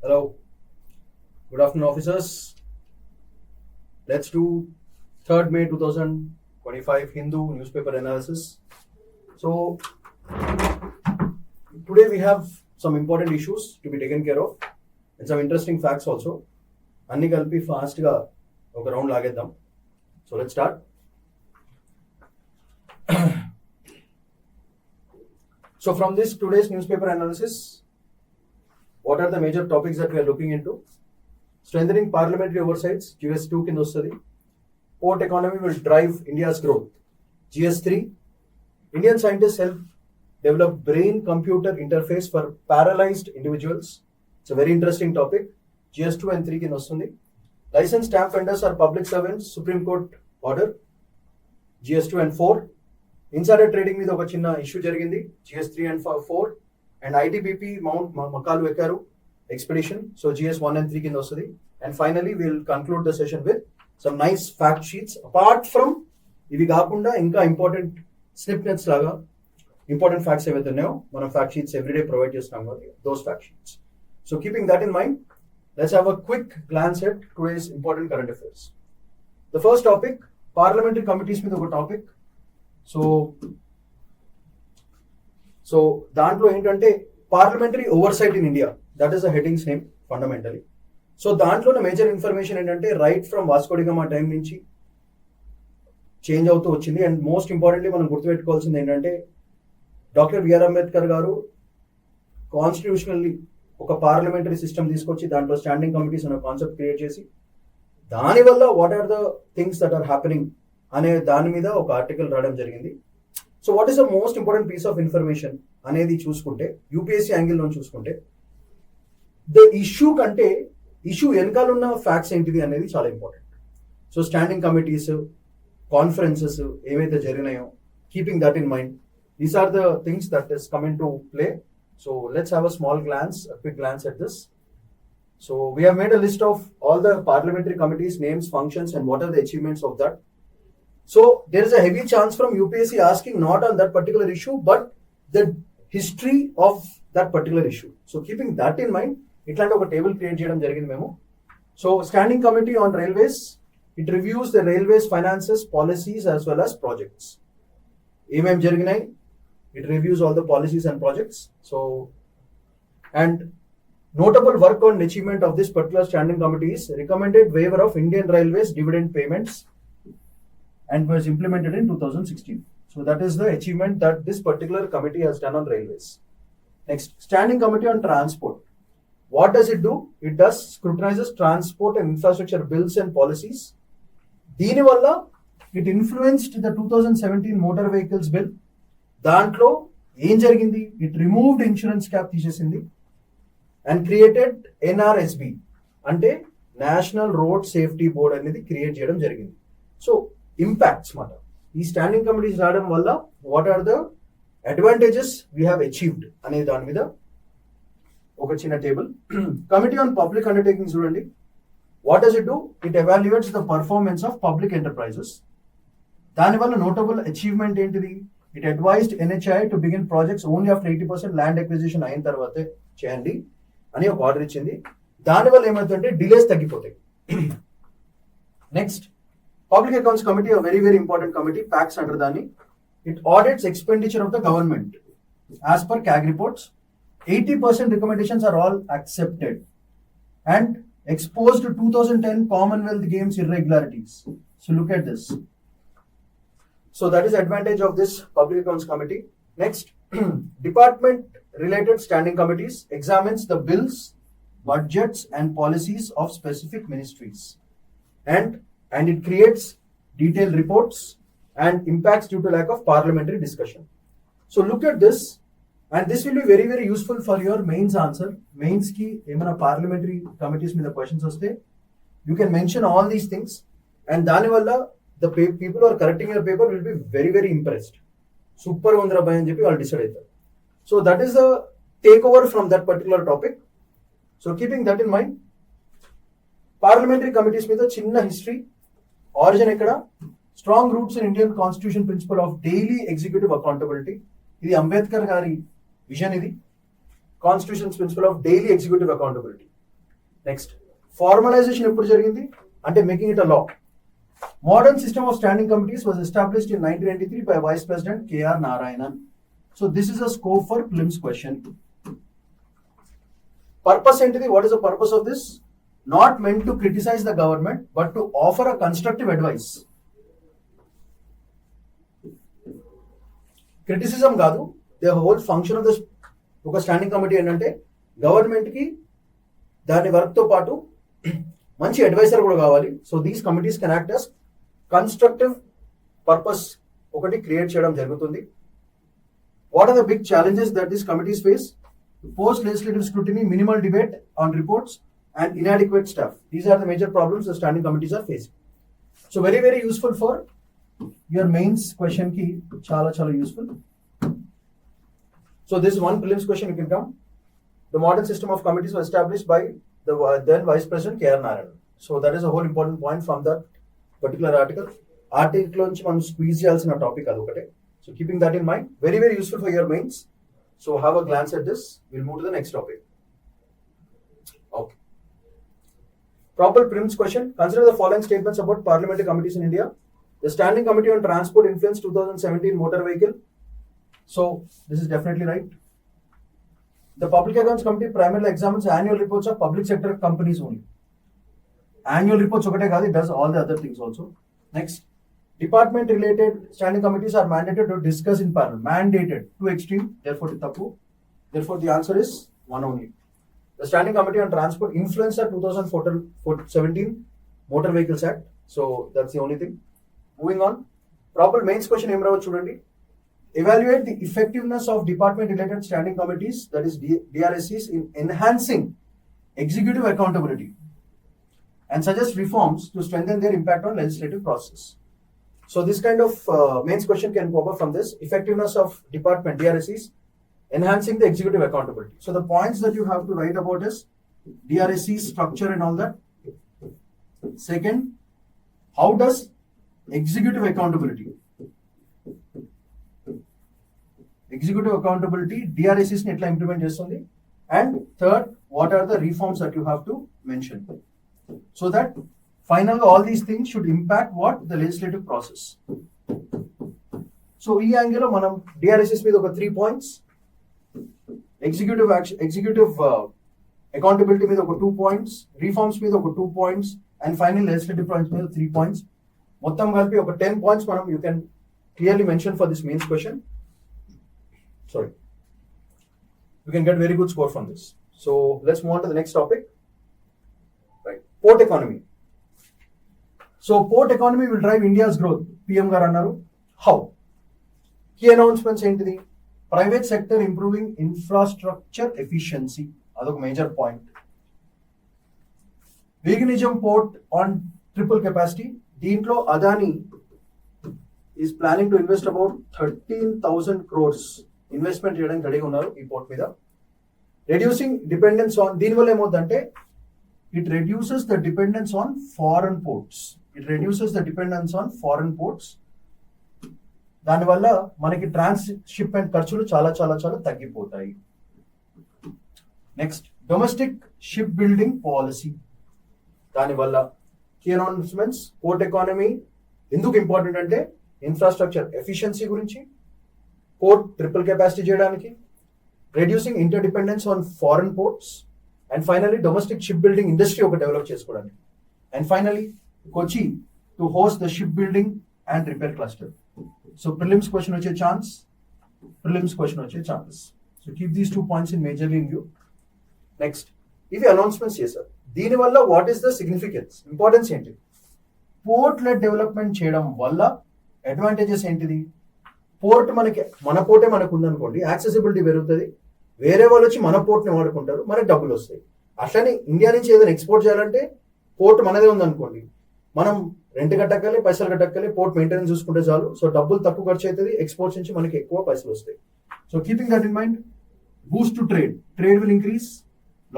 Hello, good afternoon, officers. Let's do 3rd May 2025 Hindu newspaper analysis. So, today we have some important issues to be taken care of and some interesting facts also. అన్ని కలిపి ఫాస్ట్గా ఒక round లాగేద్దాం. So let's start. So from this today's newspaper analysis, what are the major topics that we are looking into? Strengthening parliamentary oversights, GS2 కింద వస్తుంది. Port economy will drive India's growth. GS3, Indian scientists help develop brain-computer interface for paralyzed individuals. It's a very interesting topic. GS2 and 3 కింద వస్తుంది. Licensed stamp vendors are public servants, Supreme Court order. GS2 and 4. Insider trading మీద ఒక చిన్న issue జరిగింది. GS3 and 4. And ITBP Mount Makalu Ekaru expedition. So GS1 and 3 కింద వస్తుంది. And finally, we'll conclude the session with some nice fact sheets. Apart from ఇవి కాకుండా ఇంకా important స్నిప్నెట్స్ లాగా ఇంపార్టెంట్ ఫ్యాక్ట్స్ ఏవైతే ఉన్నాయో మనం ఫ్యాక్ట్ షీట్స్ ఎవ్రీడే ప్రొవైడ్ చేస్తున్నాం కాబట్టి those fact sheets. So keeping that in mind, let's have a quick glance at today's important current affairs. The first topic, parliamentary committees మీద ఒక టాపిక్. సో దాంట్లో ఏంటంటే parliamentary oversight in India, that is the headings name fundamentally. So దాంట్లోనే major information ఏంటంటే right from Vasco da Gama time నుంచి change అవుతూ వచ్చింది. And most importantly మనం గుర్తుపెట్టుకోవాల్సింది ఏంటంటే డాక్టర్ బిఆర్ అంబేద్కర్ గారు కాన్స్టిట్యూషనల్లీ ఒక పార్లమెంటరీ సిస్టమ్ తీసుకొచ్చి దాంట్లో స్టాండింగ్ కమిటీస్ అనే కాన్సెప్ట్ క్రియేట్ చేసి దానివల్ల what are the things that are happening అనే దాని మీద ఒక ఆర్టికల్ రాయడం జరిగింది. So what is the most important piece of information అనేది చూసుకుంటే, యూపీఎస్సీ యాంగిల్లో చూసుకుంటే ద ఇష్యూ కంటే ఇష్యూ వెనకాల ఉన్న ఫ్యాక్ట్స్ ఏంటిది అనేది చాలా important. So standing committees, conferences ఏవైతే జరిగినాయో, keeping that in mind, these are the things that is coming to play. So let's have a quick glance at this. So we have made a list of all the parliamentary committees, names, functions, and what are the achievements of that. So there is a heavy chance from UPSC asking not on that particular issue, but the history of that particular issue. So keeping that in mind, itlanti oka table create cheyadam jarigindi memo. So standing committee on railways, it reviews the railways finances, policies as well as projects. Em jariginayi, it reviews all the policies and projects. So, and notable work on achievement of this particular standing committee is recommended waiver of Indian Railways dividend payments and was implemented in 2016. So that is the achievement that this particular committee has done on railways. Next, standing committee on transport. What does it do? It does scrutinizes transport and infrastructure bills and policies. Dini valla it influenced the 2017 motor vehicles bill. దాంట్లో ఏం జరిగింది? It removed insurance cap తీసేసింది and created ఎన్ఆర్ఎస్బి, అంటే national road safety board అనేది create చేయడం జరిగింది. So impacts మాట ఈ స్టాండింగ్ కమిటీస్ రావడం వల్ల what are the advantages we have achieved అనే దాని మీద ఒక చిన్న table. Committee on public undertakings చూడండి. What does it do? It evaluates the performance of public enterprises. దానివల్ల నోటబుల్ అచీవ్మెంట్ ఏంటిది? It advised NHI to begin projects only after 80% land acquisition అయిన తర్వాతే చేయండి అని ఒక ఆర్డర్ ఇచ్చింది. దానివల్ల ఏమవుతుందంటే డిలేస్ తగ్గిపోతాయి. Next, public accounts committee, very very important committee, PACs అంటారు దాన్ని. It audits expenditure of the government as per CAG reports. 80% recommendations are all accepted and exposed to 2010 Commonwealth Games irregularities. So look at this. So that is advantage of this Public Accounts Committee. Next, department related standing committees examines the bills, budgets and policies of specific ministries and it creates detailed reports and impacts due to lack of parliamentary discussion. So look at this, and this will be very very useful for your mains answer. Mains ki emana parliamentary committees మీద questions వస్తే you can mention all these things, and dani valla the people who are correcting your paper will be very very impressed. Super undra bhai అని చెప్పి వాళ్ళు decide అవుతారు. So that is the takeover from that particular topic. So keeping that in mind, parliamentary committees మీద చిన్న history. Origin ఎక్కడ? Strong roots in Indian constitution principle of daily executive accountability. ఇది అంబేద్కర్ గారి vision. ఇది constitution principle of daily executive accountability. Next formalisation ఎప్పుడు జరిగింది అంటే making it a law. Modern system of standing committees was established in 1993 by Vice President K.R. Narayanan. So this is a scope for prelims question. Purpose entity, what is the purpose of this? Not meant to criticize the government, but to offer a constructive advice. Criticism కాదు, the whole function of this ఒక standing committee ఏంటంటే గవర్నమెంట్కి దాని వర్క్తో పాటు మంచి adviser కూడా కావాలి. So these committees can act as constructive purpose ఒకటి క్రియేట్ చేయడం జరుగుతుంది. What are the big challenges that these committees face? Post legislative scrutiny, minimal debate on reports and inadequate staff. These are the major problems the standing committees are facing. So very very useful for your mains question కి, చాలా చాలా useful. So this is one prelims question you can come. The modern system of committees was established by the then Vice President K.R. Narayanan. So that is a whole important point from that particular article. Article నుంచి మనం squeeze చేయాల్సిన topic అదొకటే. So keeping that in mind, very very useful for your mains. So have a glance at this. We'll move to the next topic. Okay. Proper prelims question. Consider the following statements about parliamentary committees in India. The Standing Committee on Transport influenced 2017 motor vehicle. So this is definitely right. The Public Accounts Committee primarily examines annual reports of public sector companies only. Annual reports okate kaadu, it does all the other things also. Next, department related standing committees are mandated to discuss in parliament. Mandated, too extreme, therefore tappu. Therefore the answer is one only. The Standing Committee on Transport influenced the 2017 Motor Vehicles Act. So that's the only thing. Moving on, proper mains question em ravachu chudandi. Evaluate the effectiveness of department-related standing committees, that is DRSCs, in enhancing executive accountability and suggest reforms to strengthen their impact on legislative process. So this kind of mains question can pop up from this. Effectiveness of department DRSCs, enhancing the executive accountability. So the points that you have to write about is DRSC structure and all that. Second, how does executive accountability DRSCs ని ఎట్లా implement చేస్తుంది, and third, what are the reforms that you have to mention, so that final గా all these things should impact what the legislative process. So ఈ angle లో మనం డిఆర్ఎస్ఎస్ మీద ఒక 3 points, executive accountability మీద ఒక 2 పాయింట్స్, రిఫార్మ్స్ మీద ఒక 2 points, and final legislative points మీద 3 పాయింట్స్, మొత్తం కలిపి ఒక 10 పాయింట్స్ మనం you can clearly mention for this mains question. Sorry, you can get very good score from this. So let's move on to the next topic. Right, port economy. So port economy will drive India's growth. PM garu annaru. How? Key announcements entity. Private sector improving infrastructure efficiency. Adoka major point. Viganijam port on triple capacity. Deentlo Adani is planning to invest about 13,000 crores. Investment చేయడానికి రెడీగా ఉన్నారు ఈ port మీద. Reducing dependence on, దీనివల్ల ఏమవుతుందంటే it reduces the dependence on foreign ports. దానివల్ల మనకి transshipment ఖర్చులు చాలా చాలా చాలా తగ్గిపోతాయి. Next, domestic ship building policy. దానివల్ల కీ అనౌన్స్మెంట్స్, పోర్ట్ ఎకానమీ ఎందుకు ఇంపార్టెంట్ అంటే ఇన్ఫ్రాస్ట్రక్చర్ ఎఫిషియన్సీ గురించి, పోర్ట్ ట్రిపుల్ కెపాసిటీ చేయడానికి, reducing inter dependence on foreign ports, and finally domestic ship building industry ఒక డెవలప్ చేసుకోవడానికి, and finally Kochi to host the ship building and repair cluster. So prelims question వచ్చే chance. So keep these 2 points in majorly in view. Next, ఇవి announcements చేశారు. దీనివల్ల what is the significance, importance ఏంటి? Port led development చేయడం వల్ల advantages ఏంటిది? Port మన పోర్టే మనకు ఉందనుకోండి, యాక్సెసిబిలిటీ పెరుగుతుంది, వేరే వాళ్ళు వచ్చి మన పోర్ట్ని వాడుకుంటారు, మనకు డబ్బులు వస్తాయి. అట్లనే ఇండియా నుంచి ఏదైనా ఎక్స్పోర్ట్ చేయాలంటే పోర్ట్ మనదే ఉందనుకోండి, మనం రెంట్ కట్టక్కలే, పైసలు కట్టక్కలే, పోర్ట్ మెయింటెనెన్స్ చూసుకుంటే చాలు. సో డబ్బులు తక్కువ ఖర్చు అవుతుంది, ఎక్స్పోర్ట్స్ నుంచి మనకి ఎక్కువ పైసలు వస్తాయి. So keeping that in mind, Boost to trade will increase,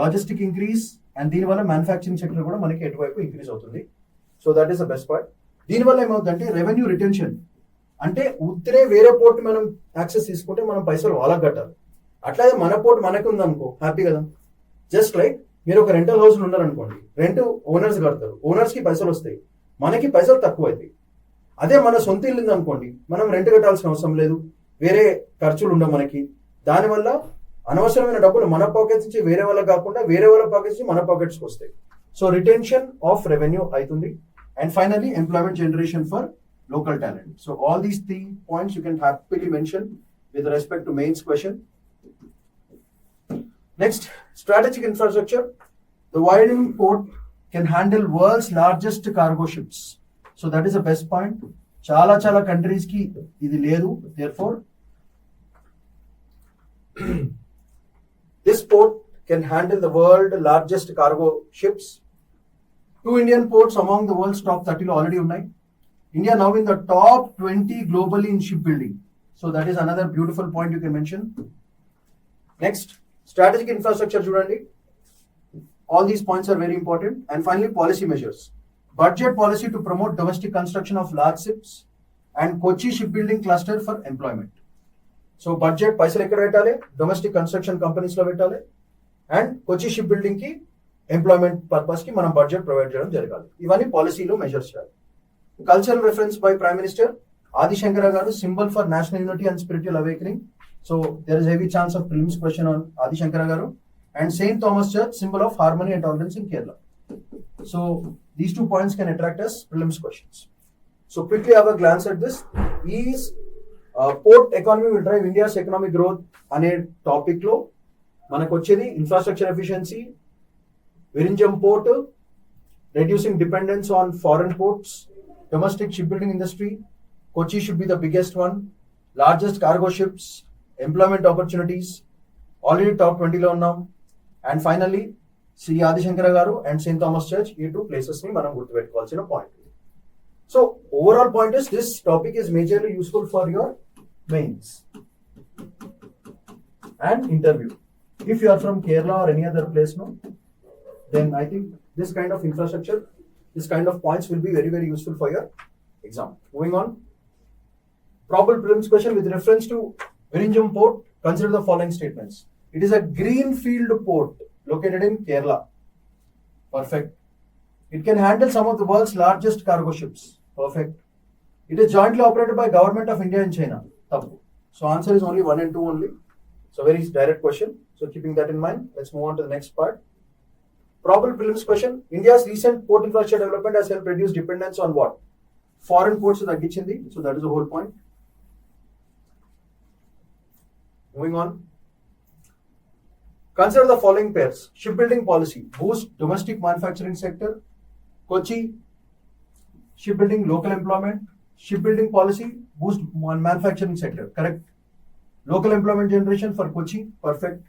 logistic increase, and దీనివల్ల మ్యానుఫ్యాక్చరింగ్ సెక్టర్ కూడా మనకి ఎటువైపు ఇంక్రీజ్ అవుతుంది. So that is the best part. దీనివల్ల ఏమవుతుందంటే రెవెన్యూ రిటెన్షన్, అంటే ఉత్తరే వేరే పోర్ట్ మనం యాక్సెస్ తీసుకుంటే మనం పైసలు వాళ్ళకి కట్టాలి. అట్లాగే మన పోర్ట్ మనకి ఉందనుకో హ్యాపీ కదా. జస్ట్ లైక్ మీరు ఒక రెంటల్ హౌస్ ఉన్నారనుకోండి, రెంట్ ఓనర్స్ కడతారు, ఓనర్స్ కి పైసలు వస్తాయి, మనకి పైసలు తక్కువ అవుతాయి. అదే మన సొంత ఇల్లు ఉందనుకోండి, మనం రెంట్ కట్టాల్సిన అవసరం లేదు, వేరే ఖర్చులు ఉండవు మనకి. దానివల్ల అనవసరమైన డబ్బులు మన పాకెట్స్ నుంచి వేరే వాళ్ళకి కాకుండా వేరే వాళ్ళ పాకెట్స్ నుంచి మన పాకెట్స్కి వస్తాయి. సో రిటెన్షన్ ఆఫ్ రెవెన్యూ అవుతుంది. And finally employment generation for local talent. So all these 3 points you can happily mention with respect to mains question. Next, strategic infrastructure. The widening port can handle world's largest cargo ships. So that is the best point. Chala countries ki idi ledu. Therefore, this port can handle the world's largest cargo ships. 2 Indian ports among the world's top 30 lo already unnai. India now in the top 20 globally in shipbuilding. So that is another beautiful point you can mention. Next, strategic infrastructure chudandi. All these points are very important. And finally, policy measures. Budget policy to promote domestic construction of large ships and Kochi shipbuilding cluster for employment. So budget paisal ekkada pettale, domestic construction companies lo pettale, and Kochi shipbuilding ki employment purpose ki manam budget provide cheyadam jaragali. Ivanni policy lo measures cheyali. Cultural reference by Prime Minister Adi Shankara garu, symbol for national unity and spiritual awakening. So there is heavy chance of prelims question on Adi Shankara garu. And St. Thomas Church, symbol of harmony and tolerance in Kerala. So these 2 points can attract us prelims questions. So quickly have a glance at this. Is port economy will drive India's economic growth ane topic lo manaku vachedi infrastructure efficiency, Virinjam port, reducing dependence on foreign ports, domestic shipbuilding industry, Kochi should be the biggest one, largest cargo ships, employment opportunities, already top 20 lo unnam. And finally, Sri Adi Shankara garu and St. Thomas Church, ee 2 places ni manam gurtu pettukovalsina point. So overall point is this topic is majorly useful for your mains and interview. If you are from Kerala or any other place, no, then I think this kind of infrastructure, this kind of points will be very, very useful for your exam. Moving on. Probable prelims question with reference to Virinjam port, consider the following statements. It is a greenfield port located in Kerala. Perfect. It can handle some of the world's largest cargo ships. Perfect. It is jointly operated by Government of India and China. Tabbu. So answer is only 1 and 2 only. So very direct question. So keeping that in mind, let's move on to the next part. Probable prelims question. India's recent port infrastructure development has helped reduce dependence on what? Foreign ports taggichindi. So that is the whole point. Moving on. Consider the following pairs. Shipbuilding policy, boost domestic manufacturing sector. Kochi, shipbuilding local employment. Shipbuilding policy, boost manufacturing sector. Correct. Local employment generation for Kochi. Perfect.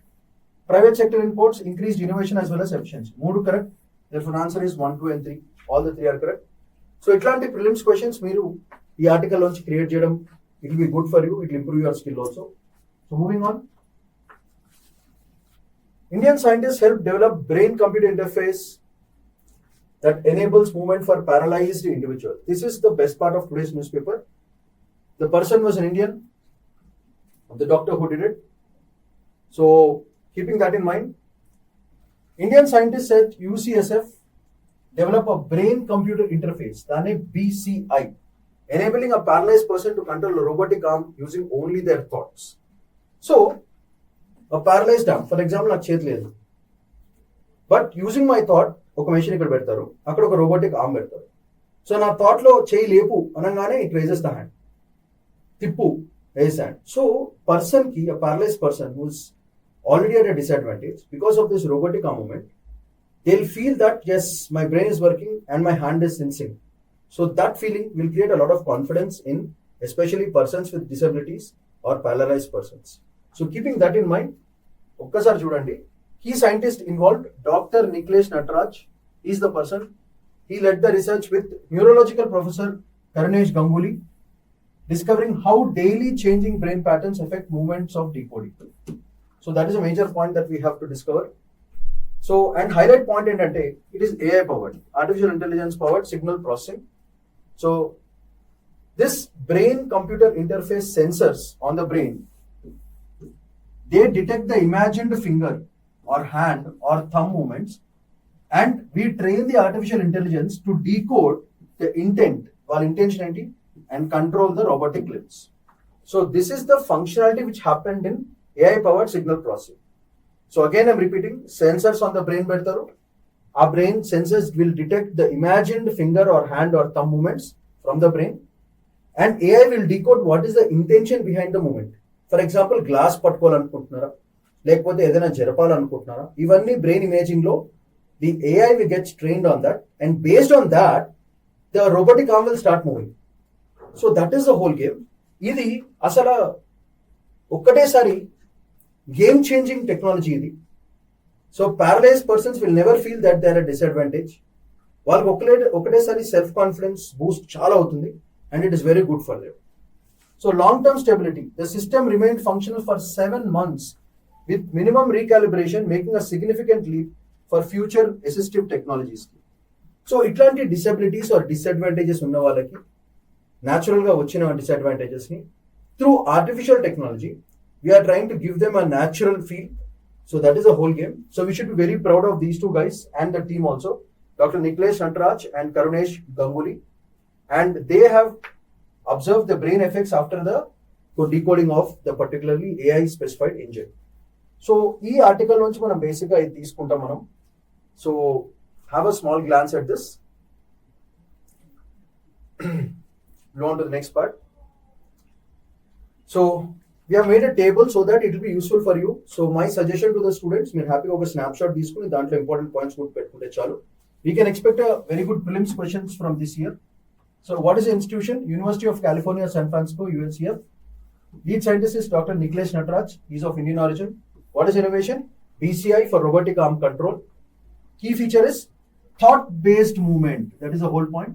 Private sector in ports, increased innovation as well as efficiency. 3 correct. Therefore answer is 1, 2 and 3. All the 3 are correct. So itlanti prelims questions meeru ee article lonchi create cheyadam, it will be good for you. It will improve your skill also. So moving on. Indian scientists helped develop brain-computer interface that enables movement for paralyzed individual. This is the best part of today's newspaper. The person was an Indian, the doctor who did it. So keeping that in mind, Indian scientists at UCSF develop a brain-computer interface, that is BCI, enabling a paralyzed person to control a robotic arm using only their thoughts. So a paralyzed arm, for example, నాకు చేతి లేదు, but using my thought ఒక machine ఇక్కడ పెడతారు, అక్కడ ఒక robotic arm పెడతారు. So నా థాట్ లో చేయి లేపు అనగానే ఇట్ రైజెస్ ద హ్యాండ్, తిప్పు రైజ్ హ్యాండ్. సో పర్సన్ కి, a paralyzed person who's already at a disadvantage because of this robotic arm movement, they'll feel that yes, my brain is working and my hand is in sync. So that feeling will create a lot of confidence in especially persons with disabilities or paralyzed persons. So keeping that in mind, ఒక్కసారి చూడండి, key scientist involved, Dr. Niklesh Nataraj is the person. He led the research with neurological professor Karnesh Ganguly, discovering how daily changing brain patterns affect movements of decoding. So that is a major point that we have to discover. So, and highlight point ఏంటంటే, it is AI powered, artificial intelligence powered signal processing. So this brain computer interface sensors on the brain, they detect the imagined finger or hand or thumb movements and we train the artificial intelligence to decode the intent, వాళ్ళ intention ఏంటి, and control the robotic limbs. So this is the functionality which happened in AI powered signal processing. So again I'm repeating, sensors on the brain పెడతారు, ఆ brain sensors will detect the imagined finger or hand or thumb movements from the brain, and AI will decode what is the intention behind the movement. For example, glass పట్టుకోవాలనుకుంటున్నారా, లేకపోతే ఏదైనా జరపాలనుకుంటున్నారా, ఇవన్నీ brain imaging లో the AI will get trained on that, and based on that the robotic arm will start moving. So that is the whole game. ఇది అసలు ఒక్కటేసారి game changing technology ఇది. So paralyse persons will never feel that they are disadvantage. వాళ్ళకి ఒకటేసారి self confidence boost చాలా అవుతుంది, and it is very good for them. So long term stability, the system remain functional for 7 months with minimum recalibration, making a significant leap for future assistive technologies. So ఇట్లాంటి disabilities or disadvantages ఉన్న వాళ్ళకి న్యాచురల్గా వచ్చిన డిసడ్వాంటేజెస్ని through artificial technology we are trying to give them a natural feel. So that is a whole game. So we should be very proud of these 2 guys and the team also, Dr. Niklesh Nataraj and Karunesh Ganguly, and they have observed the brain effects after the decoding of the particularly AI specified engine. So ఈ article నుంచి మనం బేసిక్గా ఇది తీసుకుంటాం మనం. So have a small glance at this. Go on to the next part. So we have made a table so that it will be useful for you. So my suggestion to the students, we're happy over snapshot తీసుకుని దాంట్లో important points కూడా పెట్టుకుంటే చాలు. We can expect a very good prelims questions from this year. So what is the institution? University of California, San Francisco, UNCF. Lead scientist is Dr. Niklesh Nataraj. He is of Indian origin. What is innovation? BCI for robotic arm control. Key feature is thought-based movement. That is the whole point.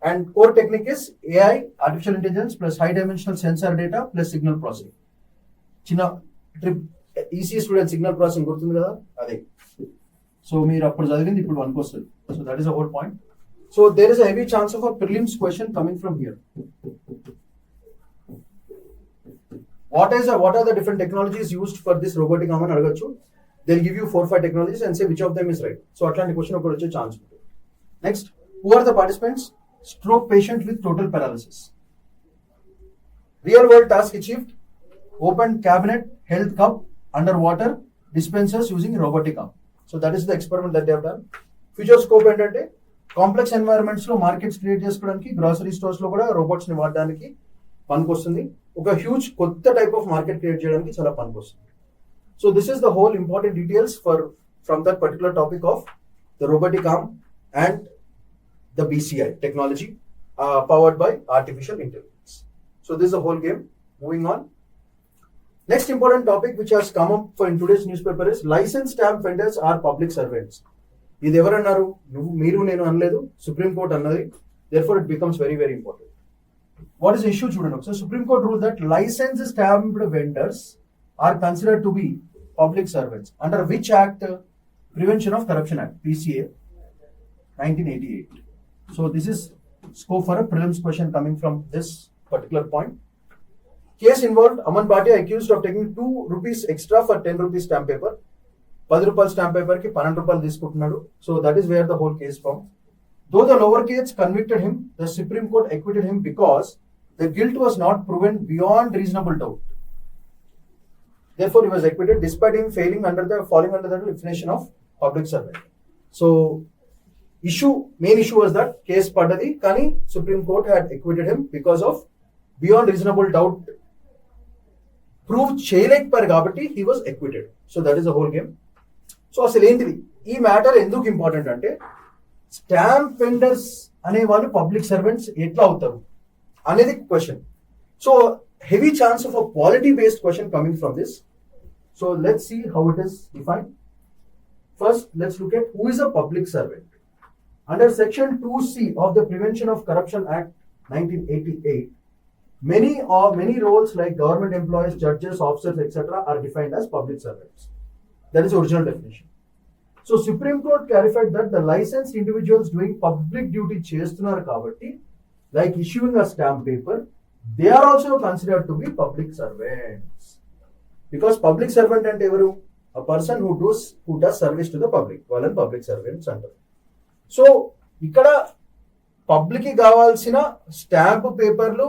And core technique is AI, artificial intelligence plus high-dimensional sensor data plus signal processing. China trip EC student signal processing గుర్తుంది కదా అదే. So మీరు అప్పుడు చదివింది ఇప్పుడు వన్కి వస్తుంది. So that is the whole point. So there is a heavy chance of a prelims question coming from here. What are the different technologies used for this robotic arm అని అడగచ్చు. They'll give you 4-5 technologies and say which of them is right. So అట్లాంటి question ఒకటి వచ్చే chance ఉంటుంది. Next, who are the participants? Stroke patient with total paralysis. Real world task achieved: open cabinet, held cup under water, dispensers using robotic arm. So that is the experiment that they have done. Future scope ఏంటంటే complex environments లో markets create చేసుకోవడానికి grocery stores లో కూడా robots ని వాడడానికి పనికొస్తుంది. ఒక huge కొత్త టైప్ ఆఫ్ మార్కెట్ క్రియేట్ చేయడానికి చాలా పనికొస్తుంది. So this is the whole important details from that particular topic of the robotic arm and the BCI technology powered by artificial intelligence. So this is the whole game. Moving on. Next important topic which has come up for in today's newspaper is licensed stamp vendors are public servants. ఇది ఎవరు అన్నారు? మీరు నేను అనలేదు, supreme court అన్నది. Therefore it becomes very very important. What is the issue చూడండి ఒకసారి. Supreme Court ruled that licensed stamped vendors are considered to be public servants under which act? Prevention of Corruption Act, PCA 1988. So this is scope for a prelims question coming from this particular point. Case involved Aman Bhatia accused of taking 2 rupees extra for 10 rupees stamp paper. 10 రూపాయల stamp paper కి 12 రూపాయలు తీసుకుంటున్నాడు. So that is where the whole case from. Though the lower courts convicted him, the Supreme Court acquitted him because the guilt was not proven beyond reasonable doubt. Therefore, he was acquitted despite him falling under the definition of public servant. So, main issue was that case padadi, kani Supreme Court had acquitted him because of beyond reasonable doubt. Proved cheyalekapar kabatti he was acquitted. So that is the whole game. So asalu entidi ee matter enduku important ante stamp vendors ane vallu public servants etla avutaru anedi question. So heavy chance of a polity based question coming from this. So let's see how it is defined. First, let's look at who is a public servant. Under section 2C of the Prevention of Corruption Act 1988, many roles like government employees, judges, officers, etc. are defined as public servants. That is original definition. So Supreme Court clarified that the licensed individuals doing public duty చేస్తున్నారు కాబట్టి, like issuing a stamp paper, they are also considered to be public servants. Because public servant అంటే ఎవరు? a person who does service to the public, వాళ్ళని public servants అంటారు. So ఇక్కడ public కి కావాల్సిన stamp పేపర్లు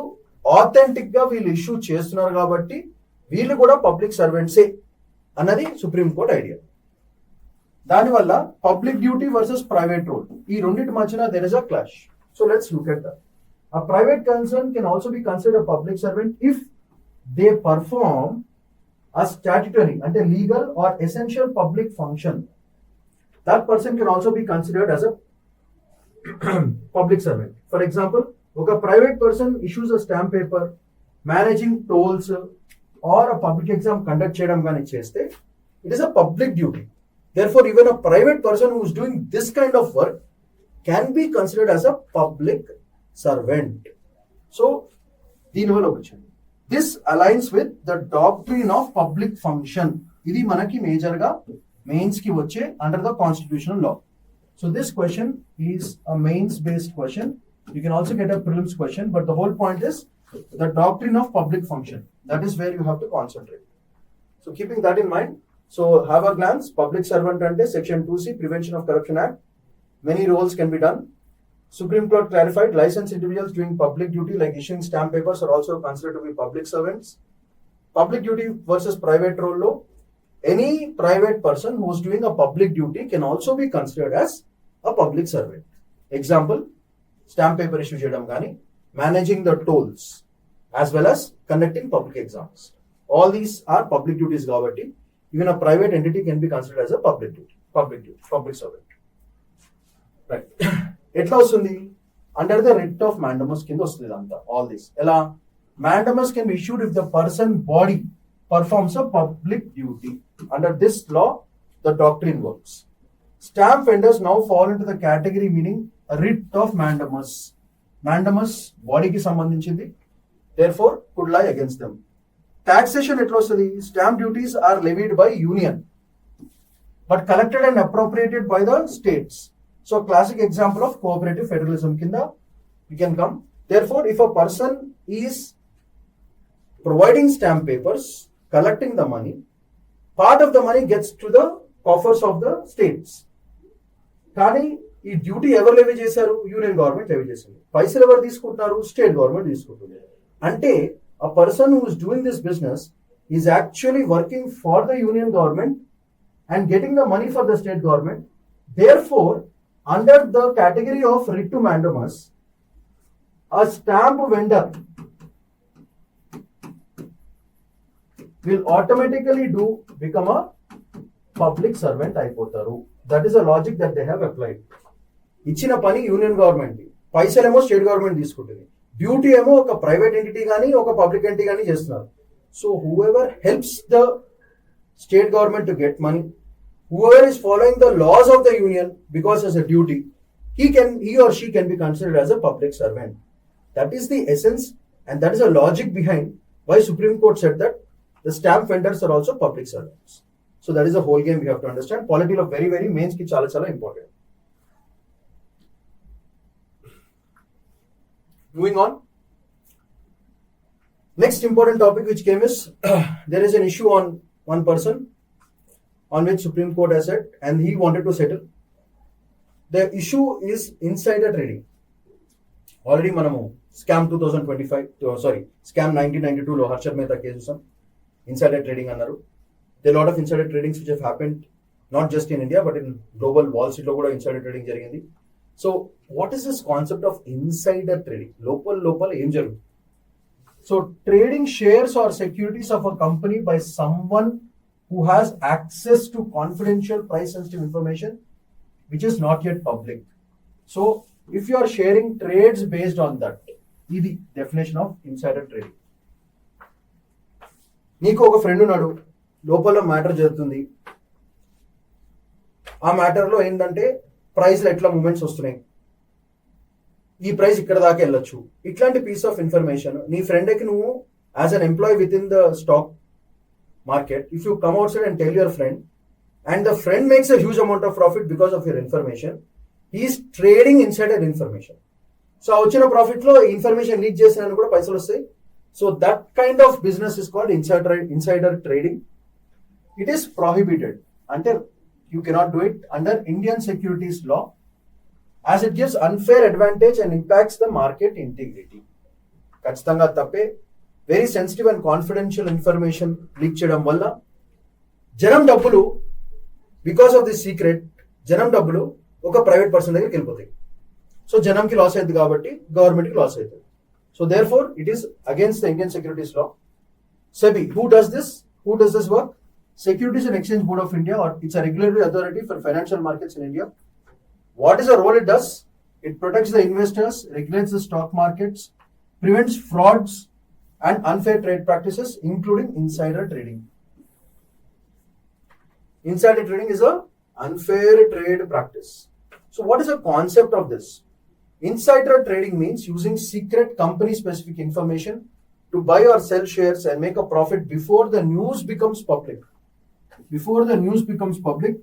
ఆథెంటిక్ గా వీళ్ళు ఇష్యూ చేస్తున్నారు కాబట్టి వీళ్ళు కూడా పబ్లిక్ సర్వెంట్సే అన్నది సుప్రీంకోర్టు ఐడియా. దానివల్ల public duty versus private role, ఈ రెండింటి మధ్యన there is a clash. So let's look at that. A private concern can also be considered a public servant if they perform a statutory and a legal or essential public function. That person can also be considered as a public servant. For example, if a private person issues a stamp paper, managing tolls, or a public exam conduct cheyadam gaani cheste, it is a public duty. Therefore, even a private person who is doing this kind of work can be considered as a public servant. So, this aligns with the doctrine of public function. Idi manaki major ga mains ki vache under the constitutional law. So this question is a mains based question. You can also get a prelims question, but the whole point is the doctrine of public function. That is where you have to concentrate. So keeping that in mind, so have a glance. Public servant ante section 2C Prevention of Corruption Act. Many roles can be done. Supreme Court clarified licensed individuals doing public duty like issuing stamp papers are also considered to be public servants. Public duty versus private role law. Any private person who is doing a public duty can also be considered as a public servant. Example, stamp paper issue cheyadam gaani, managing the tolls, as well as conducting public exams. All these are public duties kabatti even a private entity can be considered as a public servant. Right. ఎట్లా వస్తుంది? Under the writ of mandamus కింద వస్తుంది అంతా. All this ఎలా? Mandamus can be issued if the person body performs a public duty. Under this law the doctrine works. Stamp vendors now fall into the category meaning writ of mandamus. Mandamus బాడీకి సంబంధించింది, therefore could lie against them. Taxation ఎట్లా వస్తుంది? Stamp duties are levied by union but collected and appropriated by the states. So classic example of cooperative federalism kinda we can come. Therefore, if a person is providing stamp papers, collecting the money, part of the money gets to the coffers of the states. కానీ ఈ duty ఎవరు levy చేశారు? Union government levy చేసింది. పైసలు ఎవరు తీసుకుంటున్నారు? State government తీసుకుంటుంది. అంటే a person who is doing this business is actually working for the union government and getting the money for the state government. Therefore, under the category of writ to mandamus, a stamp vendor will automatically become a public servant అయిపోతారు. That is a logic that they have applied. ఇచ్చిన పని union government, పైసలేమో state government తీసుకుంటుంది, duty ఏమో ఒక private entity కానీ ఒక public entity కానీ చేస్తున్నారు. So whoever helps the state government to get money, whoever is following the laws of the union because as a duty, he or she can be considered as a public servant. That is the essence and that is a logic behind why Supreme Court said that the stamp vendors are also public servants. So that is a whole game we have to understand. Polity law very very mains ki chala important. Moving on. Next important topic which came is there is an issue on one person on which Supreme Court has said and he wanted to settle. The issue is insider trading. Already manamu scam 1992 lo Harshad Mehta case usam. Insider trading annaru. There are a lot of insider tradings which have happened not just in India but in global Wall Street lo kuda insider trading jarigindi. So what is this concept of insider trading? Lopal em jarugundi. So trading shares or securities of a company by someone who has access to confidential price sensitive information which is not yet public. So if you are sharing trades based on that, is the definition of insider trading. నీకు ఒక friend ఉన్నాడు, లోపల matter జరుగుతుంది, ఆ మ్యాటర్లో ఏంటంటే ప్రైస్లో ఎట్లా moments వస్తున్నాయి, ఈ ప్రైస్ ఇక్కడ దాకా వెళ్ళొచ్చు, ఇట్లాంటి పీస్ ఆఫ్ ఇన్ఫర్మేషన్ నీ ఫ్రెండ్కి నువ్వు as an employee with in the stock market, if you come outside and tell your friend and the friend makes a huge amount of profit because of your information, he is trading insider information. So వచ్చిన profit లో information leak చేసినా కూడా పైసలు వస్తాయి. So that kind of business is called insider trading. It is prohibited until you cannot do it under Indian securities law as it gives unfair advantage and impacts the market integrity. ఖచ్చితంగా తప్పే. Very sensitive and confidential information leak చేయడం వల్ల జనం డబ్బులు, because of this secret, జనం డబ్బులు ఒక private person దగ్గరికి వెళ్ళిపోతాయి. సో జనంకి లాస్ అవుతుంది కాబట్టి గవర్నమెంట్కి లాస్ అవుతుంది. So therefore it is against the Indian securities law. SEBI, who does this work? Securities and Exchange Board of India, or it's a regulatory authority for financial markets in India. What is the role it does? It protects the investors, regulates the stock markets, prevents frauds and unfair trade practices, including insider trading. Insider trading is a unfair trade practice. So what is the concept of this? Insider trading means using secret company specific information to buy or sell shares and make a profit before the news becomes public. Before the news becomes public,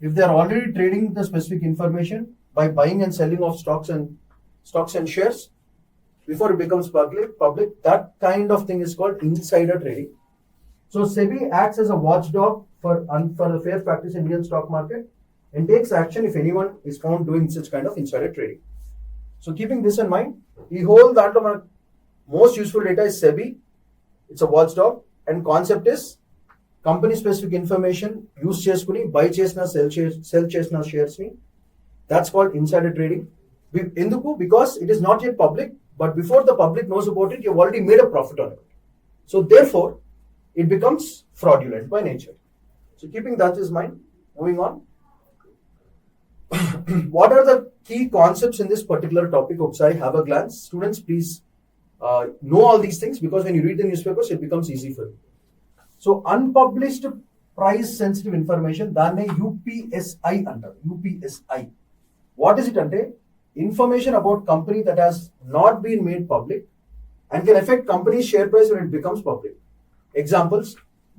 if they are already trading the specific information by buying and selling of stocks and shares before it becomes public, that kind of thing is called insider trading. So SEBI acts as a watchdog for the fair practice in Indian stock market and takes action if anyone is found doing such kind of insider trading. So keeping this in mind, the whole that most useful data is SEBI. It's a watchdog, and concept is company specific information use cheskuni buy chesna sell chesna shares ni. That's called insider trading. Enduku? Because it is not yet public, but before the public knows about it, you've already made a profit on it. So therefore, it becomes fraudulent by nature. So keeping that in mind, moving on. What are the key concepts in this particular topic? Sorry, have a glance. Students, please know all these things, because when you read the newspapers, it becomes easy for you. So unpublished price sensitive information, danne UPSI under UPSI. What is it ante? Information about company that has not been made public and can affect company's share price when it becomes public. Examples: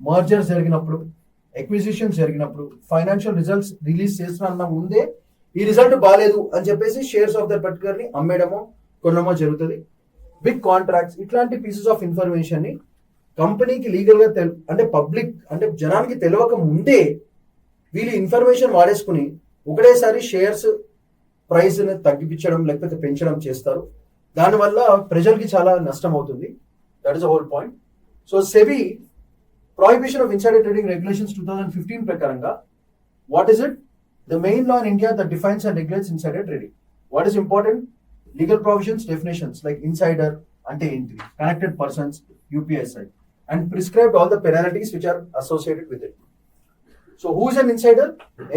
mergers జరిగినప్పుడు, acquisitions జరిగినప్పుడు, financial results release చేస్తున్న ముందే ఈ result బాలేదు అని చెప్పేసి shares of that particular ని అమ్మేయడమో కొనడమో జరుగుతుంది. బిగ్ కాంట్రాక్ట్స్, ఇట్లాంటి పీసెస్ ఆఫ్ ఇన్ఫర్మేషన్ ని కంపెనీకి లీగల్ గా అంటే పబ్లిక్ అంటే జనానికి తెలియక ముందే వీళ్ళు ఇన్ఫర్మేషన్ వాడేసుకుని ఒకటేసారి షేర్స్ ప్రైస్ ని తగ్గిపించడం లేకపోతే పెంచడం చేస్తారు. దానివల్ల ప్రజలకి చాలా నష్టం అవుతుంది. That is the whole point. So SEBI prohibition of insider trading regulations 2015 ప్రకారంగా what is it? The main law in India that defines and regulates insider trading. What is important? Legal provisions, definitions like insider, ante enti, connected persons, UPSI, and prescribed all the penalties which are associated with it. So who is an insider?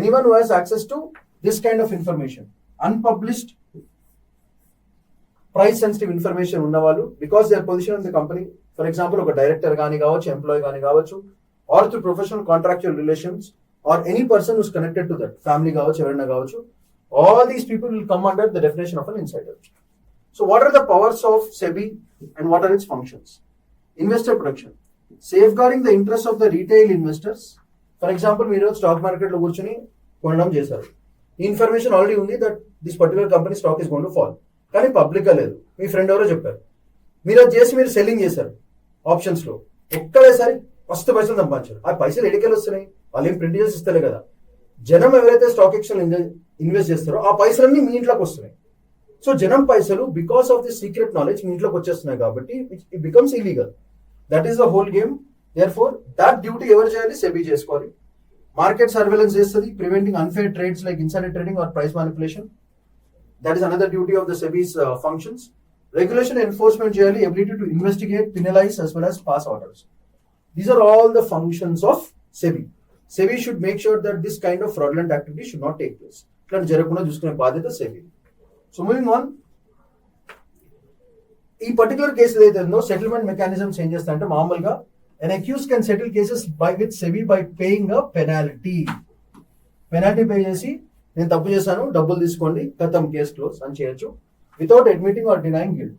Anyone who has access to this kind of information. Unpublished price sensitive information unnavallu, because their position in the company, for example, oka director gaani kavachu, employee gaani kavachu, or through professional contractual relations, or any person who's connected to that, family kavachu, evarna kavachu, all these people will come under the definition of an insider. So what are the powers of SEBI and what are its functions? Investor protection, safeguarding the interests of the retail investors. For example, మీరు stock market లో కూర్చొని కొనడం చేశారు, ఈ information already ఉంది that this particular company stock is going to fall, కానీ public గా లేదు, మీ ఫ్రెండ్ ఎవరో చెప్పారు, మీరు అది చేసి మీరు సెల్లింగ్ చేశారు ఆప్షన్స్ లో, ఒక్కడేసారి ఫస్ట్ పైసలు సంపాదించారు. ఆ పైసలు ఎడికెళ్ళి వస్తున్నాయి? వాళ్ళు ఏం ప్రింట్ చేసి ఇస్తలే కదా. జనం ఎవరైతే స్టాక్ ఎక్స్చేంజ్ ఇన్వెస్ట్ చేస్తారో ఆ పైసలన్నీ మీ ఇంట్లోకి వస్తున్నాయి. సో జనం పైసలు because of the secret knowledge మీ ఇంట్లోకి వచ్చేస్తున్నాయి కాబట్టి it becomes illegal. That is the whole game. Therefore that duty ఎవరు చేయాలి? సెబీ చేసుకోవాలి. మార్కెట్ సర్వేలెన్స్ చేస్తుంది, preventing unfair trades like insider trading or price manipulation. That is another duty of the SEBI's functions. Regulation enforcement చేయాలి, ability to investigate, penalize as well as pass orders. These are all the functions of SEBI. SEBI should make sure that this kind of fraudulent activity should not take place. ఇట్లాంటి జరగకుండా చూసుకునే బాధ్యత SEBI. So moving on, ఈ particular case ఏదైతే ఉందో settlement mechanisms ఏం చేస్తాయంటే, మామూలుగా an accused can settle cases with SEBI by paying a penalty. Penalty pay చేసి నేను తప్పు చేశాను, డబ్బులు తీసుకోండి, ఖతం, కేసు క్లోజ్ అని చేయొచ్చు, without admitting or denying guilt.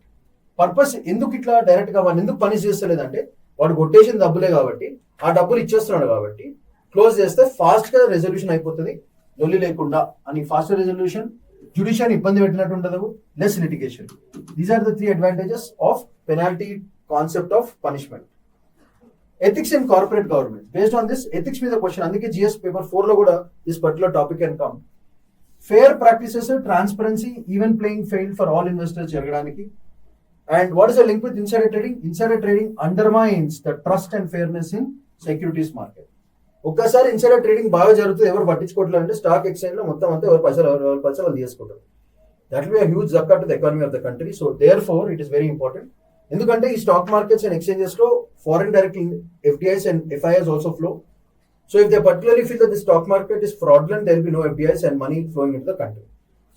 Purpose ఎందుకు ఇట్లా డైరెక్ట్ గా వాడిని ఎందుకు పనిష్ చేస్తలేదంటే, వాడు కొట్టేసిన డబ్బులే కాబట్టి, ఆ డబ్బులు ఇచ్చేస్తున్నాడు కాబట్టి క్లోజ్ చేస్తే ఫాస్ట్ గా రెజల్యూషన్ అయిపోతుంది, లొల్లి లేకుండా అని. ఫాస్ట్ రెజల్యూషన్, జ్యుడిషియల్ ఇబ్బంది పెట్టినట్టు ఉండదు, less litigation. These are the 3 advantages of penalty concept of punishment. Ethics in corporate government. Based on this, ethics మీద క్వశ్చన్, అందుకే GS paper 4 లో కూడా this particular topic can come. Fair practices, transparency, even playing field for all investors జరగడానికి. And what is the link with insider trading? Insider trading undermines the trust and fairness in securities market. ఒక్కసారి insider trading బాగా జరుగుతుంది, ఎవరు పట్టించుకోవట్లేదు అంటే stock exchange లో మొత్తం అంతా ఎవరు పైసలు తీసుకుంటారు. That will be a huge zakat to the economy of the country. So therefore it is very important. ఎందుకంటే ఈ స్టాక్ మార్కెట్స్ అండ్ ఎక్స్చేంజెస్ లో foreign direct FDIs and FIIs also flow. So if they particularly feel that the stock market is fraudulent, there will be no FDIs and money flowing into the country.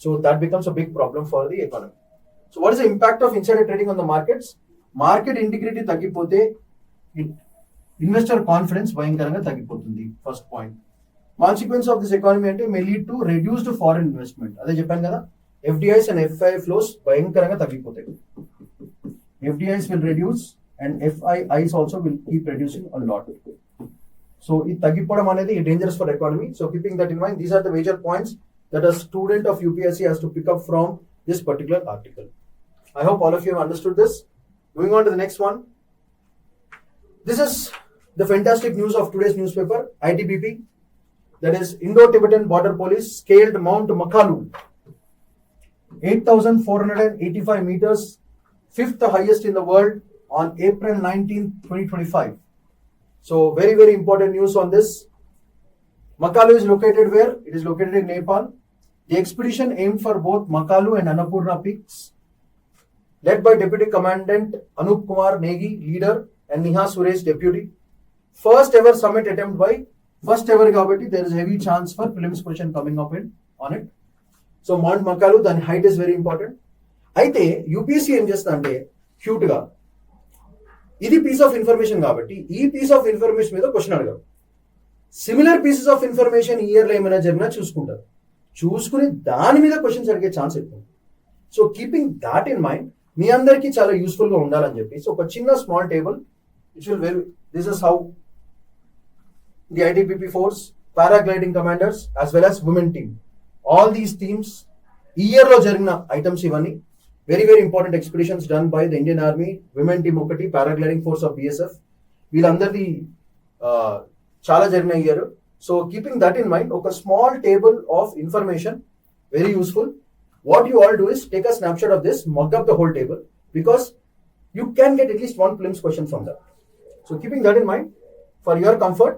So that becomes a big problem for the economy. So what is the impact of insider trading on the markets? Market integrity తగ్గిపోతే investor confidence భయంకరంగా తగ్గిపోతుంది. First point. Consequence of this economy అంటే may lead to reduced foreign investment. అదే చెప్పాను కదా, FDIs and FII flows భయంకరంగా తగ్గిపోతాయి. FDIs will reduce and FIIs also will keep reducing a lot. So ఇది తగ్గిపోవడం అనేది dangerous for the economy. So keeping that in mind, these are the major points that a student of UPSC has to pick up from this particular article. I hope all of you have understood this. Moving on to the next one. This is the fantastic news of today's newspaper. ITBP, that is Indo-Tibetan Border Police, scaled Mount Makalu, 8,485 meters, fifth highest in the world, on April 19, 2025. So very, very important news on this. Makalu is located where? It is located in Nepal. The expedition aimed for both Makalu and Annapurna peaks, led by Deputy Commandant Anup Kumar Negi, leader, and Neha Suresh, deputy. First ever summit attempt by first ever కాబట్టి there is heavy chance for prelims question coming up on it. So Mount Makalu, దాని height is very important. అయితే UPSC ఏం చేస్తా అంటే cute గా ఇది piece of information కాబట్టి ఈ పీస్ ఆఫ్ ఇన్ఫర్మేషన్ మీద క్వశ్చన్ అడగరు. సిమిలర్ పీసెస్ ఆఫ్ ఇన్ఫర్మేషన్ ఈ ఇయర్ లో ఏమైనా జరిగినా చూసుకుంటారు, చూసుకుని దాని మీద క్వశ్చన్స్ అడిగే ఛాన్స్ ఎక్కువ. So keeping that in mind మీ అందరికీ చాలా యూస్ఫుల్ గా ఉండాలని చెప్పి ఒక చిన్న small table which will vary. This is how the ITBP force, paragliding commanders as well as women team, all these teams year lo jarigina items ivani very very important expeditions done by the Indian Army, women team okati, paragliding force of BSF, వీళ్ళందరిది చాలా జరిగిన year. So keeping that in mind ఒక small table of information very useful. What you all do is take a snapshot of this, mug up the whole table because you can get at least one prelims question from that. So keeping that in mind, for your comfort,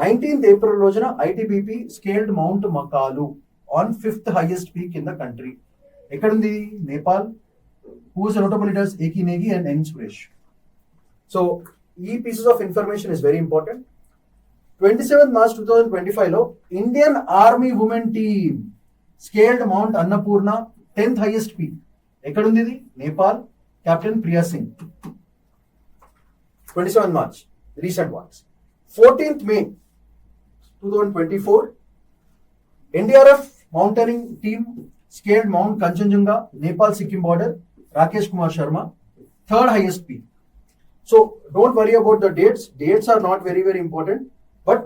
19th April రోజున ITBP scaled Mount Makalu on 5th highest peak in the country. ఎక్కడుంది? Nepal. Who is the notable leaders? Eki Negi and N. Suresh. So ఈ pieces of information is very important. 27th March 2025 లో Indian Army Women Team scaled Mount Annapurna 10th highest peak. ఎక్కడుంది ఇది? Nepal. Captain Priya Singh. 27 March, recent ones. 14th May 2024, NDRF mountaineering team scaled Mount Kanchenjunga, Nepal Sikkim border, Rakesh Kumar Sharma, third highest peak. So don't worry about the dates. Dates are not very very important, but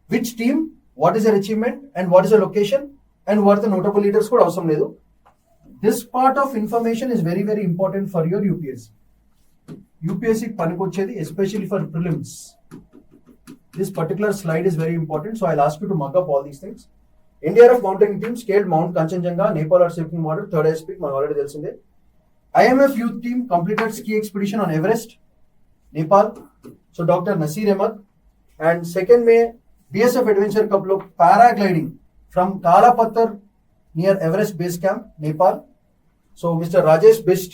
which team, what is their achievement, and what is the location, and what are the notable leaders kuda avasam ledu. This part of information is very very important for your UPSC. UPSC పనికొచ్చేది, especially for prelims. This particular slide is very important, so I'll ask you to mug up all these things. NDRF mountaineering team scaled Mount Kanchenjunga, Nepal or Sikkim border, third highest peak, మనకు already తెలిసిందే. IMF youth team completed ski expedition on Everest, Nepal. So Dr. Nasir Ahmed. And 2nd May, BSF Adventure Cup లో paragliding from Kalapattar near Everest base camp, Nepal. So Mr. Rajesh Bist.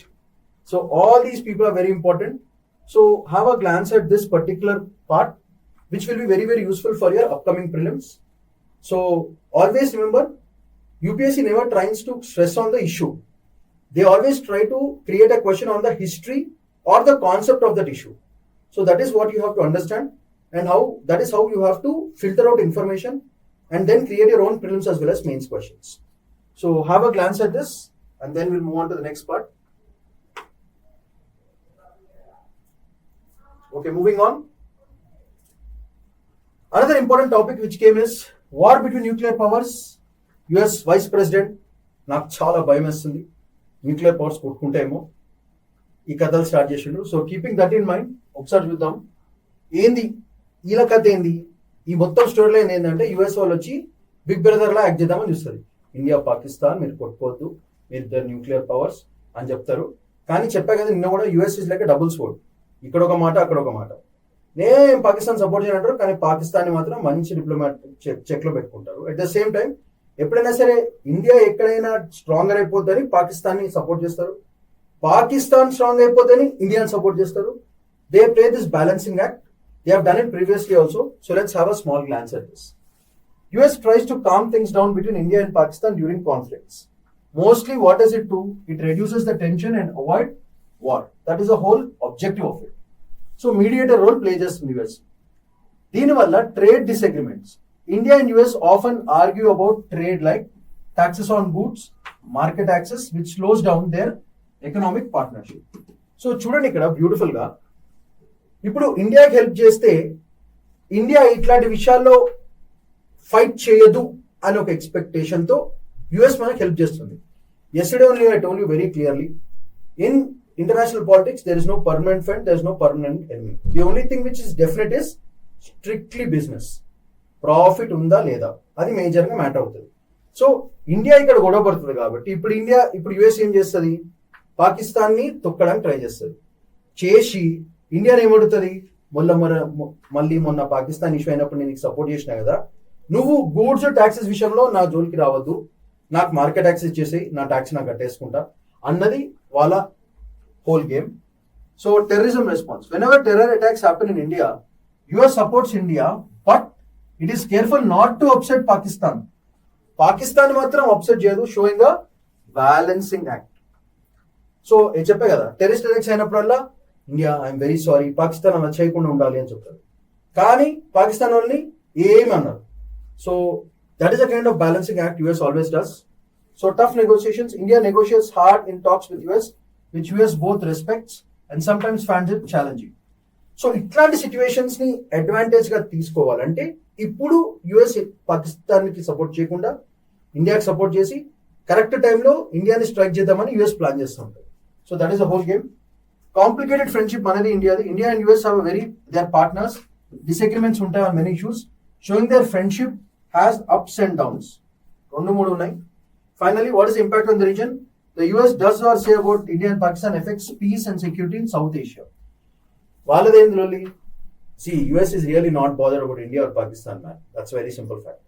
So all these people are very important. So have a glance at this particular part, which will be very very useful for your upcoming prelims. So always remember, UPSC never tries to stress on the issue. They always try to create a question on the history or the concept of that issue. So that is what you have to understand, and that is how you have to filter out information and then create your own prelims as well as mains questions. So have a glance at this, and then we'll move on to the next part. Okay, moving on. Another important topic which came is war between nuclear powers. US Vice President, నాకు చాలా భయం వేస్తుంది, nuclear powers కొట్టుకుంటేమో ఈ కథలు start చేసిండు. So keeping that in mind ఒకసారి చూద్దాం ఏంది వీళ్ళ కథ ఏంది. ఈ మొత్తం స్టోరీ లైన్ ఏంటంటే యుఎస్ వాళ్ళు వచ్చి బిగ్ బ్రదర్ లా యాక్ట్ చేద్దామని చూస్తుంది. ఇండియా పాకిస్తాన్ మీరు కొట్టుకోవద్దు, మీరు ఇద్దరు న్యూక్లియర్ పవర్స్ అని చెప్తారు. కానీ చెప్పా కదా నిన్న కూడా US is like double sport, ఇక్కడ ఒక మాట అక్కడ ఒక మాట. నేను పాకిస్తాన్ సపోర్ట్ చేయనంటారు, కానీ పాకిస్తాన్ మాత్రం మంచి డిప్లొమాటిక్ చెక్ లో పెట్టుకుంటారు. అట్ ద సేమ్ టైం ఎప్పుడైనా సరే ఇండియా ఎక్కడైనా స్ట్రాంగర్ అయిపోద్దని పాకిస్తాన్ ని సపోర్ట్ చేస్తారు, పాకిస్తాన్ స్ట్రాంగ్ అయిపోతేనే ఇండియాని సపోర్ట్ చేస్తారు. They play this balancing act. They have done it previously also. So let's have a small glance at this. US tries to calm things down between India and Pakistan during conflicts. Mostly what does it do? It reduces the tension and avoid war. That is the whole objective of it. So mediator role plays in US. Deenivalla trade disagreements. India and US often argue about trade like taxes on goods, market access, which slows down their economic partnership. So chudandi ikkada beautiful ga ఇప్పుడు ఇండియాకి help చేస్తే India ఇట్లాంటి విషయాల్లో fight చేయదు అని ఒక ఎక్స్పెక్టేషన్తో US మనకు హెల్ప్ చేస్తుంది. Yesterday only I told you very clearly, in international politics there is no permanent friend, there is no permanent enemy. The only thing which is definite is strictly business. Profit ఉందా లేదా అది మేజర్గా matter అవుతుంది. So India ఇక్కడ గొడవ పడుతుంది కాబట్టి ఇప్పుడు యుఎస్ ఏం చేస్తుంది, పాకిస్తాన్ని తొక్కడానికి ట్రై చేస్తుంది. చేసి ఇండియాని ఏమడుతుంది, మళ్ళీ మొన్న పాకిస్తాన్ ఇష్యూ అయినప్పుడు నేను నీకు సపోర్ట్ చేసినా కదా, నువ్వు గూడ్స్ ట్యాక్సెస్ విషయంలో నా జోలికి రావద్దు, నాకు మార్కెట్ యాక్సెస్ చేసి నా ట్యాక్స్ నాకు కట్టేసుకుంటా అన్నది వాళ్ళ whole game. So terrorism response, whenever terror attacks happen in India, US supports India, but it is careful not to upset Pakistan. Pakistan మాత్రం అప్సెట్ చేయదు, showing a balancing act. So చెప్పే కదా టెర్రరిస్ట్ అటాక్స్ అయినప్పుడల్లా India I'm very sorry, Pakistan అలా చేయకుండా ఉండాలి అని చెప్తారు, కానీ పాకిస్తాన్ వాళ్ళని ఏమి అన్నారు. So that is a kind of balancing act US always does. So tough negotiations, India negotiates hard in talks with US which US both respects and sometimes finds it challenging. So ఇట్లాంటి situations ని advantage గా తీసుకోవాలంటే ఇప్పుడు US Pakistan కి support చేయకుండా ఇండియాకి support చేసి correct టైంలో ఇండియాని స్ట్రైక్ చేద్దామని యుఎస్ ప్లాన్ చేస్తూ ఉంటారు. So that is the whole game. Complicated friendship అనేది ఇండియాది. India and US have very they are partners. Disagreements ఉంటాయి on many issues, showing their friendship has ups and downs. 2-3 ఉన్నాయి. Finally what is impact on the region? The US does or say about India and Pakistan effects peace and security in South Asia. వాళ్ళదేంది లోలి? See US is really not bothered about India are Pakistan man. That's very simple fact.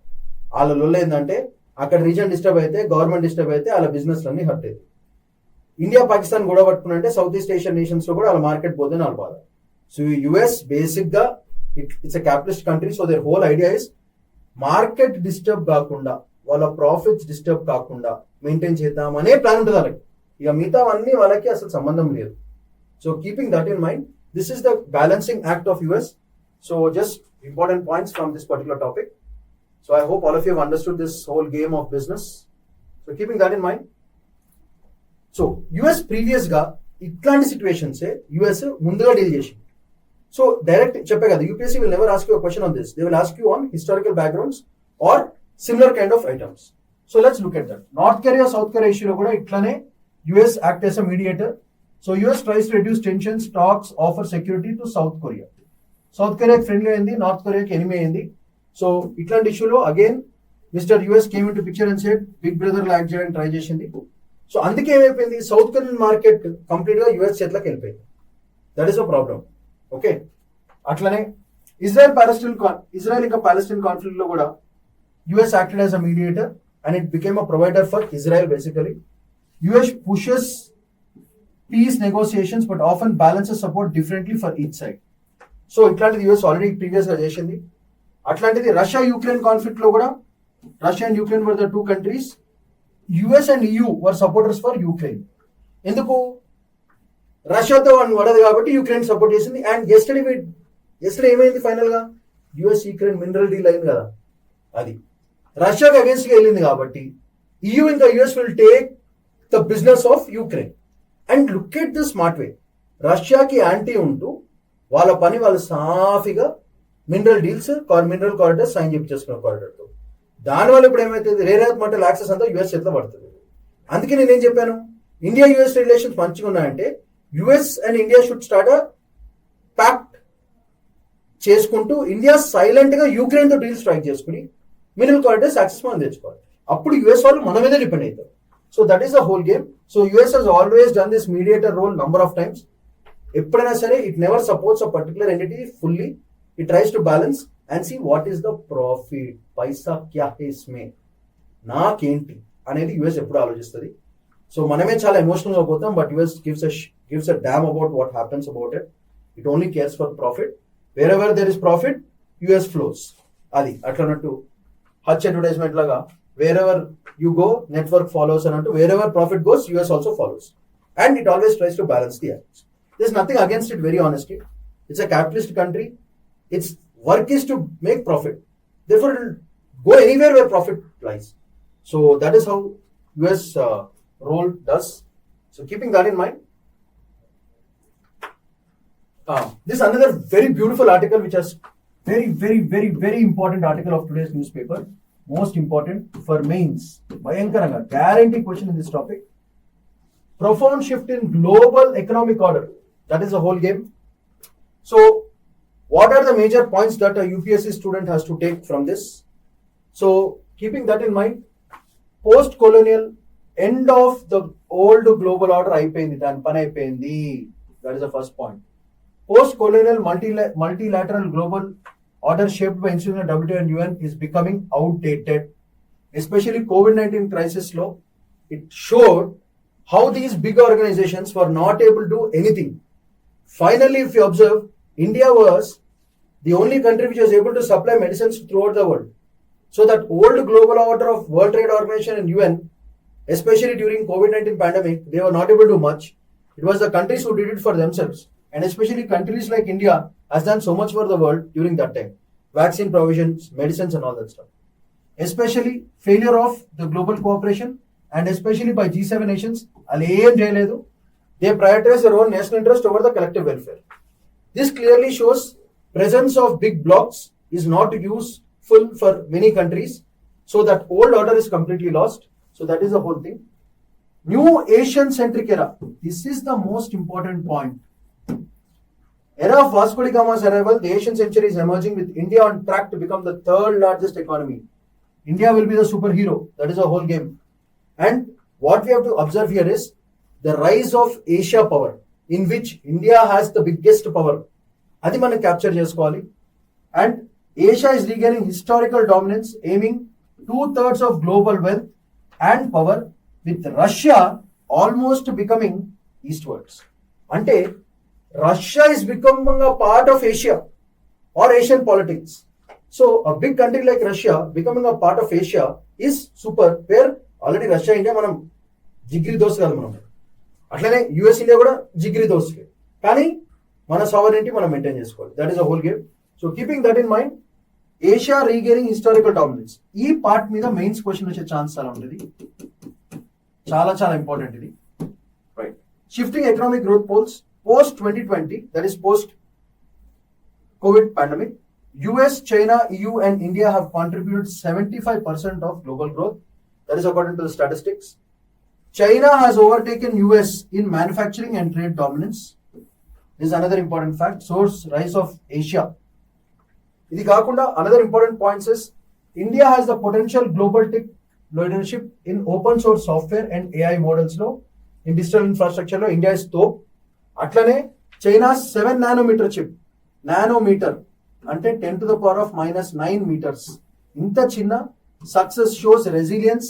వాళ్ళ లొల్లు ఏంటంటే అక్కడ reason disturb అయితే, government disturb అయితే వాళ్ళ business అన్ని హర్ట్ అవుతాయి. ఇండియా పాకిస్తాన్ గొడవ పట్టుకున్నంటే సౌత్ ఈస్ట్ ఏషియన్ నేషన్స్ లో కూడా వాళ్ళ మార్కెట్ పోతుంది వాళ్ళ బాధ. సో యుఎస్ బేసిక్ గా it's a capitalist country. So their whole idea is market disturb కాకుండా, వాళ్ళ ప్రాఫిట్స్ డిస్టర్బ్ కాకుండా మెయింటైన్ చేద్దాం అనే ప్లాన్ ఉంటుంది వాళ్ళకి. ఇక మిగతా అన్ని వాళ్ళకి అసలు సంబంధం లేదు. So keeping that in mind, this is the balancing act of US. So just important points from this particular topic. So I hope all of you have understood this whole game of business. So keeping that in mind, సో US previous గా ఇట్లాంటి సిచ్యువేషన్స్ US ముందుగా deal చేసింది. సో direct చెప్పే కదా, UPSC will never ask you a question on this, they will ask you on historical backgrounds or similar kind of items. So let's look at that. North Korea South Korea ఇష్యూలో కూడా ఇట్లానే US act as a mediator. So US tries to reduce tensions, talks, offer security to South Korea. South కొరియాకి friendly అయింది, north కొరియాకి enemy అయింది. So ఇట్లాంటి ఇష్యూలో again mister US came into picture and said big brother లా act చేయడానికి try చేసింది. So అందుకే ఏమైపోయింది, సౌత్ కొరియన్ మార్కెట్ కంప్లీట్ గా యుఎస్ చేతిలోకి వెళ్ళిపోయింది. That is a problem. Okay, అట్లనే ఇజ్రాయెల్ ఇంకా పాలెస్టైన్ కాన్ఫ్లిక్ట్ లో కూడా US acted as a mediator and it became a provider for Israel. Basically US pushes peace negotiations but often balances support differently for each side. So ఇట్లాంటిది US already previous గా చేసింది. అట్లాంటిది Russia Ukraine conflict లో కూడా Russia and Ukraine were the 2 countries. US and EU were supporters for Ukraine. ఎందుకు? రష్యాతో పడదు కాబట్టి యుక్రెయిన్ సపోర్ట్ చేసింది. అండ్ ఎస్టర్డే ఏమైంది ఫైనల్ గా? యుఎస్ యుక్రెయిన్ మినరల్ డీల్ అయింది కదా, అది రష్యాకి అగేన్స్ట్ గా వెళ్ళింది కాబట్టి EU ఇంకా US will take the business of Ukraine. And look at the smart way, రష్యాకి యాంటీ ఉంటూ వాళ్ళ పని వాళ్ళు సాఫీగా mineral deals, mineral corridor sign చేపించేసుకున్న కారిడార్ తో. దానివల్ల ఇప్పుడు ఏమైతుంది, రేర్ ఎర్త్ మెటల్ యాక్సెస్ అంతా యుఎస్ చేతిలో పడుతుంది. అందుకే నేనేం చెప్పాను, ఇండియా యుఎస్ రిలేషన్స్ మంచిగా ఉన్నాయంటే US and India should start a pact చేసుకుంటూ ఇండియా సైలెంట్ గా యూక్రెయిన్ తో డీల్ స్ట్రైక్ చేసుకుని మినిమల్ క్వాలిటీ సక్సెస్ మనం తెచ్చుకోవాలి. అప్పుడు యుఎస్ వాళ్ళు మన మీద డిపెండ్ అవుతారు. So that is the whole game. So US has always done this mediator role number of times. ఎప్పుడైనా సరే it never supports a particular entity fully. It tries to balance and see what is the profit, పైసా క్యా high ఇస్మే, నాకేంటి అనేది US ఎప్పుడు ఆలోచిస్తుంది. So మనమే చాలా ఎమోషనల్ గా పోతాం, but US gives a damn about what happens about it. It only cares for profit. Wherever there is profit US flows. అది అట్లన్నట్టు హచ్ అడ్వర్టైజ్మెంట్ లాగా wherever you go network follows అన్నట్టు wherever profit goes US also follows. And it always tries to balance the acts. There's nothing against it, very honestly. It's a capitalist country. Its work is to make profit. Therefore, it will go anywhere where profit lies. So that is how US role does. So keeping that in mind, this is another very beautiful article, which is very important article of today's newspaper. Most important for mains. Bhayankaranga, guarantee question in this topic. Profound shift in global economic order. That is the whole game. So, what are the major points that a UPSC student has to take from this? So, keeping that in mind, post-colonial end of the old global order అయిపోయింది, దాని పని అయిపోయింది. That is the first point. Post-colonial multilateral global order shaped by institutional WTO and UN is becoming outdated. Especially COVID-19 crisis law, it showed how these big organizations were not able to do anything. Finally, if you observe, India was the only country which was able to supply medicines throughout the world. So that old global order of World Trade Organization and UN, especially during COVID-19 pandemic, they were not able to do much. It was the countries who did it for themselves. And especially countries like India has done so much for the world during that time. Vaccine provisions, medicines and all that stuff. Especially failure of the global cooperation and especially by G7 nations, they prioritize their own national interest over the collective welfare. This clearly shows presence of big blocs is not useful for many countries, so that old order is completely lost. So that is the whole thing. New Asian centric era. This is the most important point. Era of Vasco da Gama's arrival, the Asian century is emerging with India on track to become the third largest economy. India will be the superhero. That is the whole game. And what we have to observe here is the rise of Asia power, in which India has the biggest power. Adi మనం capture చేసుకోవాలి. And Asia is regaining historical dominance, aiming 2/3 of global wealth and power, with Russia almost becoming eastwards. అంటే Russia is becoming a part of Asia or Asian politics. So a big country like Russia becoming a part of Asia is super, where already Russia India మనం జిగ్రీ దోస్త్ కాదు. మనం అట్లనే US India కూడా జిగ్రీ దోస్తులే, కానీ మన sovereignty మనం మెయింటైన్ చేసుకోవాలి. That is a whole game. So keeping that in mind, Asia regaining historical dominance, ఈ పార్ట్ మీద మెయిన్స్ క్వశ్చన్ వచ్చే ఛాన్స్ చాలా ఉంటుంది. చాలా ఇంపార్టెంట్ ఇది. Right. Shifting economic growth poles post 2020, that is post Covid pandemic, US, China, EU and India have contributed 75% of global growth. That is according to the statistics. China has overtaken US in manufacturing and trade dominance. This is another important fact. Source, rise of Asia. Idi kaakunda another important point is India has the potential global tech leadership in open source software and AI models lo. In digital infrastructure lo India is top. Atlane China's 7 nanometer chip, nanometer అంటే 10 to the power of -9 meters. ఇంత చిన్న success shows resilience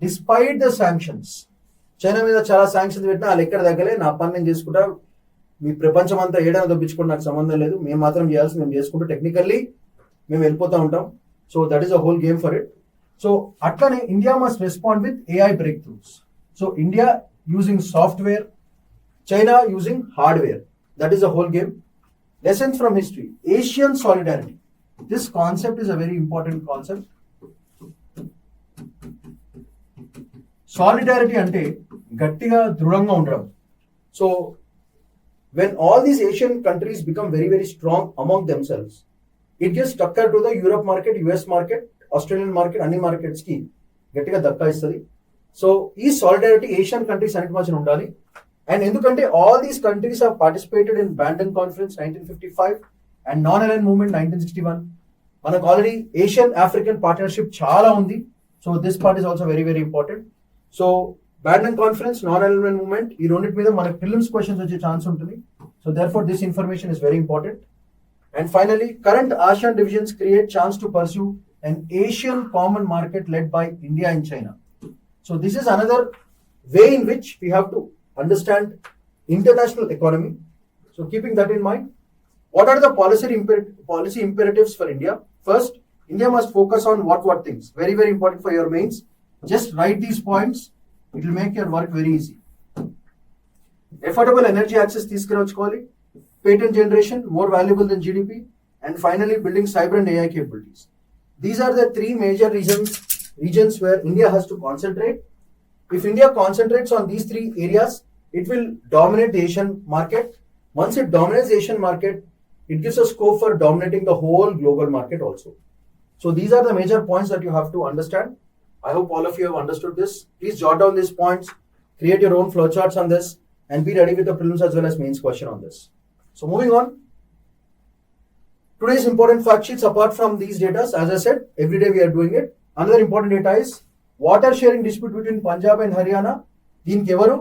despite the sanctions. China మీద చాలా sanctions పెట్టినా వాళ్ళు ఎక్కడ దగ్గరే, నా పని నేను చేసుకుంటా, మీ ప్రపంచం అంతా ఏడైనా దొప్పించుకుంటే నాకు సంబంధం లేదు, మేము మాత్రం చేయాల్సి మేము చేసుకుంటూ టెక్నికల్లీ మేము వెళ్ళిపోతూ ఉంటాం. So that is a whole game for it. So అట్లనే India must respond with AI breakthroughs. So India using software, China using hardware. That is a whole game. Lessons from history. Asian solidarity. This concept is a very important concept. Solidarity ante గట్టిగా దృఢంగా ఉండడం. So when all these Asian countries become very strong among themselves, it gives Tucker to the Europe market, US market, Australian market, అన్ని markets కి గట్టిగా దక్కా ఇస్తుంది. So ఈ solidarity Asian countries అన్నిటి మధ్య ఉండాలి. And ఎందుకంటే all these countries have participated in Bandung Conference 1955 and non align movement 1961. మనకు ఆల్రెడీ ఏషియన్ ఆఫ్రికన్ పార్ట్నర్షిప్ చాలా ఉంది. So this part is also very very important. So badminton conference, non align movement, ఈ రెండింటి మీద మనకు prelims questions వచ్చే chance ఉంటుంది. So therefore this information is very important. And finally, current ASEAN divisions create chance to pursue an Asian common market led by India and China. So this is another way in which we have to understand international economy. So keeping that in mind, what are the policy imperatives for India? First, India must focus on what things. Very, very important for your mains. Just write these points. It will make your work very easy. Affordable energy access తీసుకురావాలి. Patent generation, more valuable than GDP, and finally building cyber and AI capabilities. These are the three major regions where India has to concentrate. If India concentrates on these three areas, it will dominate the Asian market. Once it dominates the Asian market, it gives a scope for dominating the whole global market also. So these are the major points that you have to understand. I hope all of you have understood this. Please jot down these points, create your own flowcharts on this, and be ready with the prelims as well as mains question on this. So moving on, today's important fact sheets, apart from these data, as I said, every day we are doing it. Another important data is water sharing dispute between Punjab and Haryana. Deeniki evaru?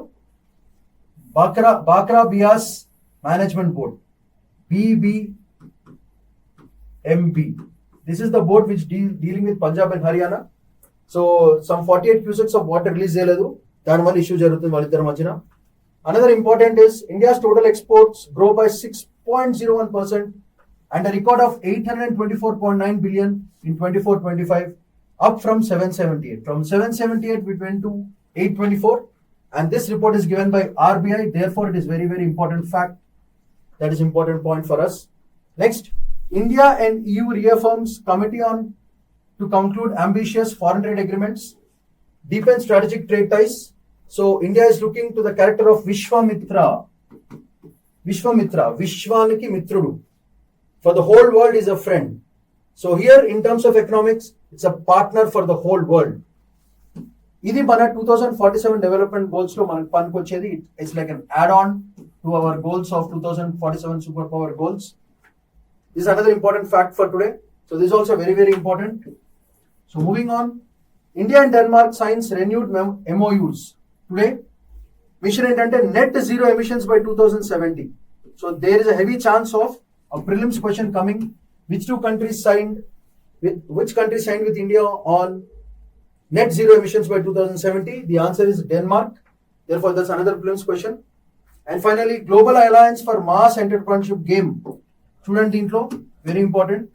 Bakra Bias Management Board, BBMB. This is the board which dealing with Punjab and Haryana. So some 48 cusecs of water release cheyaledu. Dani valla issue jarugutundi valliddaru madhyana. Another important is India's total exports grow by 6.01% and a record of 824.9 billion in 24-25, up from 778. From 778 we went to 824, and this report is given by RBI. Therefore, it is very very important fact. That is important point for us. Next, India and EU reaffirms committee on to conclude ambitious foreign trade agreements, deepen strategic trade ties. So India is looking to the character of Vishwamitra, Vishwaniki Mitrudu. For the whole world is a friend. So here in terms of economics, it's a partner for the whole world. Idi mana 2047 development goals lo manaku panikochedi. It's like an add-on to our goals of 2047 superpower goals. This is another important fact for today. So this is also very very important. So moving on, India and Denmark signs renewed MOUs. Today, mission ఏంటంటే net zero emissions by 2070. So there is a heavy chance of a prelims question coming. Which country signed with India on net zero emissions by 2070? The answer is Denmark. Therefore, that's another prelims question. And finally, Global Alliance for Mass Entrepreneurship game. Student intro, very important.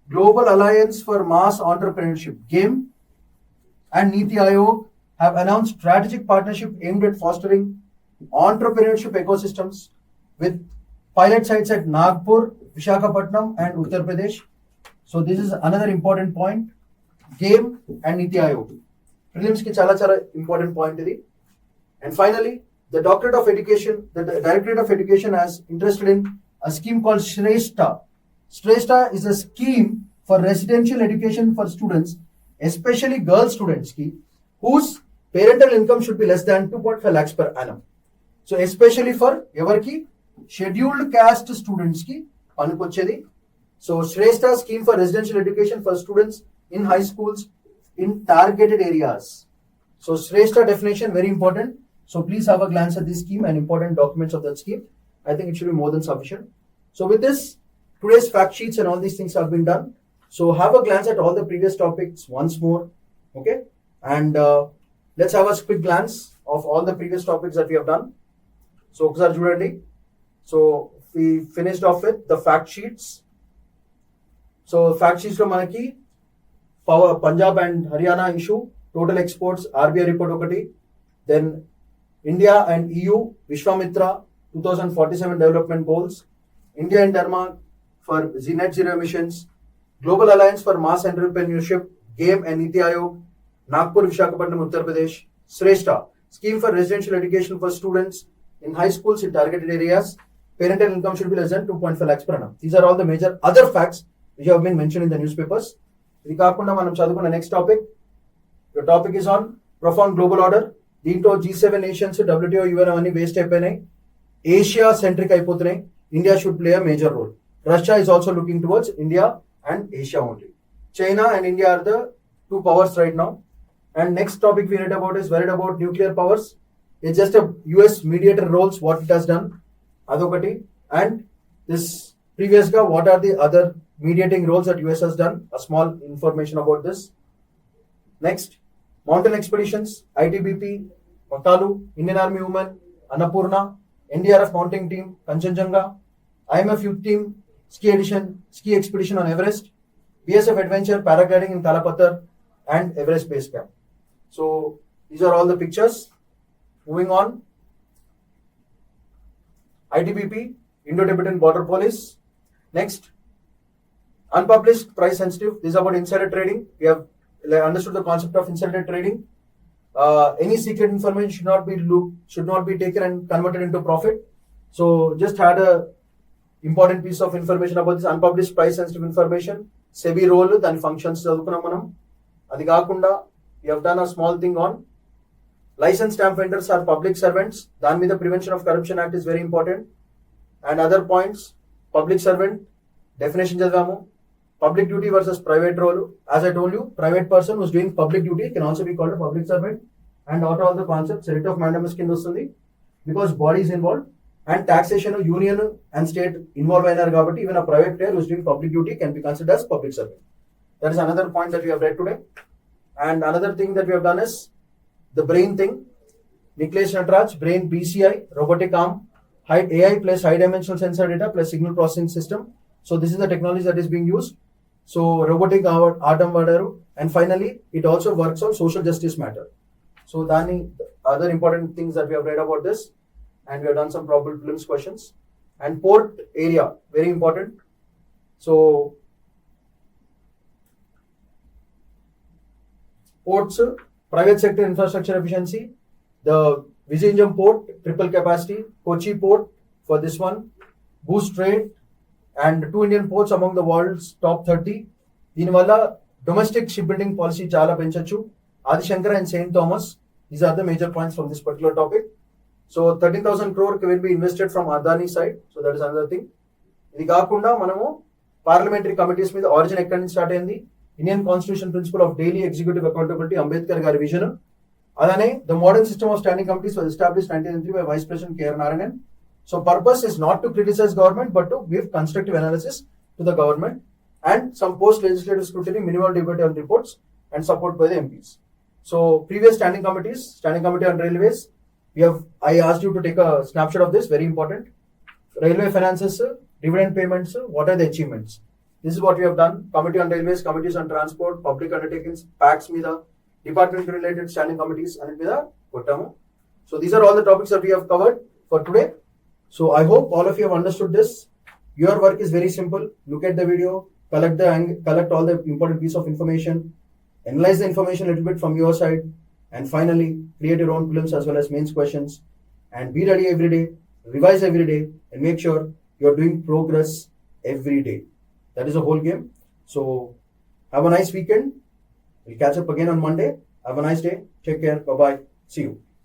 Global Alliance for Mass Entrepreneurship game and Niti Aayog have announced strategic partnership aimed at fostering entrepreneurship ecosystems with pilot sites at Nagpur, Visakhapatnam and Uttar Pradesh. So this is another important point. Game and Niti Aayog. Prelims ki chala important point idi. And finally, the Directorate of Education has interested in a scheme called Shrestha. Shrestha is a scheme for residential education for students, especially girl students whose parental income should be less than 2.5 lakhs per annum. So especially for evarki scheduled caste students ki panikochedi. So Shrestha scheme for residential education for students in high schools in targeted areas. So Shrestha definition very important. So please have a glance at this scheme and important documents of that scheme. I think it should be more than sufficient. So with this, today's fact sheets and all these things have been done. So have a glance at all the previous topics once more. Okay. And let's have a quick glance of all the previous topics that we have done. So ఒకసారి చూడండి. So we finished off with the fact sheets. So fact sheets లో మనకి Punjab and Haryana issue, total exports, RBI report ఒకటి, then India and EU, Vishwamitra 2047 development goals, India and Denmark for net zero emissions, Global Alliance for Mass Entrepreneurship, GAME and Niti Aayog, Nagpur, Visakhapatnam, Uttar Pradesh, Shrestha, scheme for residential education for students in high schools in targeted areas, parental income should be less than 2.5 lakhs per annum. These are all the major other facts which have been mentioned in the newspapers. ఇది కాకుండా మనం చదువుకున్న next topic, your topic is on profound global order. దీంట్లో G7 nations, WTO, UN అవన్నీ waste అయిపోయినాయి, Asia centric అయిపోతున్నాయి. India should play a major role. Russia is also looking towards India and Asia only. China and India are the two powers right now. And next topic we read about is worried about nuclear powers. It's just a US mediator roles, what it has done. Adokati. And this previous guy, what are the other mediating roles that US has done? A small information about this. Next, mountain expeditions, ITBP, Makalu, Indian Army Women, Annapurna, NDRF mountain team, Kanchenjunga, IMF youth team, ski expedition on Everest, BSF adventure, paragliding in Kalapatar, and Everest base camp. So these are all the pictures. Moving on, ITBP, Indo-Tibetan Border Police. Next, unpublished, price sensitive. This is about insider trading. We have understood the concept of insider trading. Any secret information should not be taken and converted into profit. So just had a important piece of information about this unpublished price sensitive information. SEBI role, then functions చదువుకున్నాం మనం. అది కాకుండా we have done a small thing on licensed stamp vendors are public servants. దాని మీద Prevention of Corruption Act is very important. And other points, public servant definition చదివాము. Public duty versus private role. As I told you, private person who's doing public duty can also be called a public servant. And out of all the concepts, writ of mandamus కింద వస్తుంది because body is involved. And taxation, union and state involved అయినారు కాబట్టి even a private player who's doing public duty can be considered as public servant. That is another point that we have read today. And another thing that we have done is the brain thing. Niklesh Nataraj, brain BCI, robotic arm, AI plus high dimensional sensor data plus signal processing system. So this is the technology that is being used. So robotic arm vadaru. And finally, it also works on social justice matter. So Dani, other important things that we have read about this. And we have done some probable prelims questions. And port area, very important. So ports, private sector infrastructure efficiency, the Vizhinjam port, triple capacity, Kochi port for this one, boost trade, and 2 Indian ports among the world's top 30. దీనివల్ల domestic shipbuilding policy చాలా పెంచొచ్చు. Adishankar and St. Thomas, these are the major points from this particular topic. So 13,000 crore will be invested from Adani side. So that is another thing. ఇది కాకుండా మనము parliamentary committees మీద origin ఎక్కడి నుంచి start అయింది. Indian constitution principle of daily executive accountability Ambedkar గారి vision. అలానే the modern system of standing committees was established 1993 by vice president K R Narayanan. So purpose is not to criticize government but to give constructive analysis to the government and some post legislative scrutiny, minimal debate on reports and support by the MPs. So previous standing committees, standing committee on railways, I asked you to take a snapshot of this, very important. Railway finances, dividend payments, what are the achievements? This is what we have done. Committee on railways, committees on transport, public undertakings, PACs mida, department related standing committees and mida kottamu. So these are all the topics that we have covered for today. So I hope all of you have understood this. Your work is very simple. Look at the video, collect all the important piece of information, analyze the information a little bit from your side, and finally create your own prelims as well as mains questions. And be ready every day, revise every day, and make sure you are doing progress every day. That is the whole game. So have a nice weekend. We'll catch up again on Monday. Have a nice day. Take care. Bye-bye. See you.